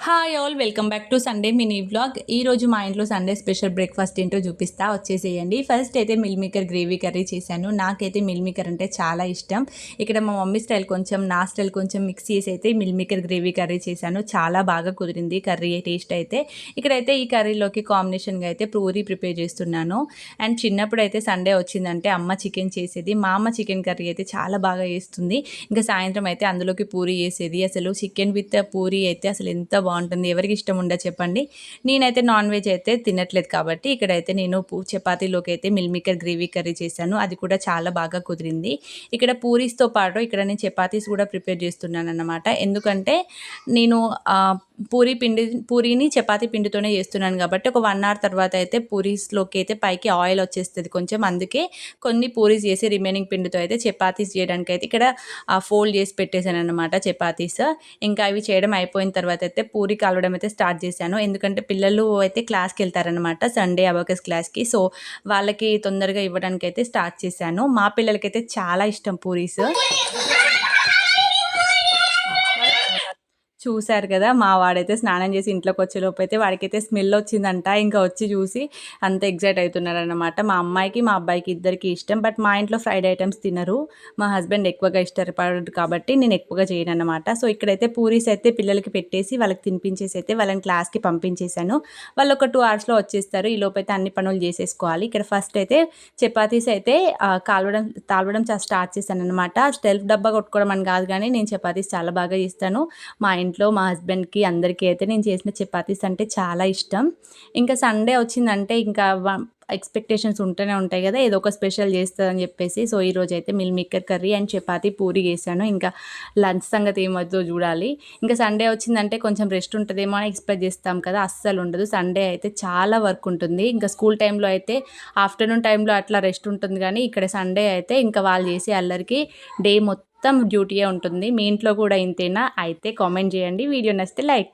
Hi all, welcome back to Sunday mini vlog. ఈరోజు మా ఇంట్లో సండే స్పెషల్ బ్రేక్ఫాస్ట్ ఏంటో చూపిస్తా, వచ్చేసేయండి. ఫస్ట్ అయితే మిల్ మేకర్ గ్రేవీ కర్రీ చేశాను. నాకైతే మిల్ మేకర్ అంటే చాలా ఇష్టం. ఇక్కడ మా మమ్మీ స్టైల్ కొంచెం, నా స్టైల్ కొంచెం మిక్స్ చేసి అయితే మిల్ మేకర్ గ్రేవీ కర్రీ చేశాను. చాలా బాగా కుదిరింది కర్రీ టేస్ట్ అయితే. ఇక్కడైతే ఈ కర్రీలోకి కాంబినేషన్గా అయితే పూరీ ప్రిపేర్ చేస్తున్నాను. అండ్ చిన్నప్పుడు అయితే సండే వచ్చిందంటే అమ్మ చికెన్ చేసేది. మా అమ్మ చికెన్ కర్రీ అయితే చాలా బాగా చేస్తుంది. ఇంకా సాయంత్రం అయితే అందులోకి పూరీ చేసేది. అసలు చికెన్ విత్ పూరీ అయితే అసలు ఎంత బాగుంటుంది. ఎవరికి ఇష్టం ఉండదు చెప్పండి. నేనైతే నాన్ వెజ్ అయితే తినట్లేదు కాబట్టి ఇక్కడైతే నేను చపాతీలోకి అయితే మిల్ మేకర్ గ్రేవీ కర్రీ చేశాను. అది కూడా చాలా బాగా కుదిరింది. ఇక్కడ పూరీస్తో పాటు ఇక్కడ నేను చపాతీస్ కూడా ప్రిపేర్ చేస్తున్నాను అన్నమాట. ఎందుకంటే నేను పూరీని చపాతీ పిండితోనే చేస్తున్నాను కాబట్టి ఒక 1 అవర్ తర్వాత అయితే పూరీస్లోకి అయితే పైకి ఆయిల్ వచ్చేస్తుంది కొంచెం. అందుకే కొన్ని పూరీస్ చేసి రిమైనింగ్ పిండితో అయితే చపాతీస్ చేయడానికి అయితే ఇక్కడ ఫోల్డ్ చేసి పెట్టేశాను అనమాట చపాతీస్. ఇంకా అవి చేయడం అయిపోయిన తర్వాత అయితే పూరి కాలవడం అయితే స్టార్ట్ చేశాను. ఎందుకంటే పిల్లలు అయితే క్లాస్కి వెళ్తారనమాట, సండే అబకస్ క్లాస్కి. సో వాళ్ళకి తొందరగా ఇవ్వడానికి అయితే స్టార్ట్ చేశాను. మా పిల్లలకైతే చాలా ఇష్టం పూరీస్. చూశారు కదా, మా వాడైతే స్నానం చేసి ఇంట్లోకి వచ్చేలోపు అయితే వాడికైతే స్మెల్ వచ్చిందంట. ఇంకా వచ్చి చూసి అంత ఎగ్జైట్ అవుతున్నారనమాట. మా అమ్మాయికి మా అబ్బాయికి ఇద్దరికి ఇష్టం. బట్ మా ఇంట్లో ఫ్రైడ్ ఐటమ్స్ తినరు. మా హస్బెండ్ ఎక్కువగా ఇష్టపడరు కాబట్టి నేను ఎక్కువగా చేయను అనమాట. సో ఇక్కడైతే పూరీస్ అయితే పిల్లలకి పెట్టేసి వాళ్ళకి తినిపించేసి అయితే వాళ్ళని క్లాస్కి పంపించేశాను. వాళ్ళు ఒక 2 అవర్స్లో వచ్చేస్తారు. ఈ లోపు అయితే అన్ని పనులు చేసేసుకోవాలి. ఇక్కడ ఫస్ట్ అయితే చపాతీస్ అయితే తాళవడం స్టార్ట్ చేశాను అనమాట. సెల్ఫ్ డబ్బా కొట్టుకోవడం అని కాదు, కానీ నేను చపాతీస్ చాలా బాగా చేస్తాను. మా ఇంట్లో మా హస్బెండ్కి అందరికీ అయితే నేను చేసిన చపాతీస్ అంటే చాలా ఇష్టం. ఇంకా సండే వచ్చిందంటే ఇంకా ఎక్స్పెక్టేషన్స్ ఉంటూనే ఉంటాయి కదా, ఏదో ఒక స్పెషల్ చేస్తుందని చెప్పేసి. సో ఈరోజు అయితే meal maker curry and chapati puri చేశాను. ఇంకా లంచ్ సంగతి ఏమవుతుందో చూడాలి. ఇంకా సండే వచ్చిందంటే కొంచెం రెస్ట్ ఉంటుందేమో అని ఎక్స్పెక్ట్ చేస్తాం కదా, అస్సలు ఉండదు. సండే అయితే చాలా వర్క్ ఉంటుంది. ఇంకా స్కూల్ టైంలో అయితే ఆఫ్టర్నూన్ టైంలో అట్లా రెస్ట్ ఉంటుంది, కానీ ఇక్కడ సండే అయితే ఇంకా వాళ్ళు చేసే అల్లరికి డే మొత్తం డ్యూటీయే ఉంటుంది. మీ ఇంట్లో కూడా ఇంతేనా? అయితే కామెంట్ చేయండి. వీడియో నచ్చితే లైక్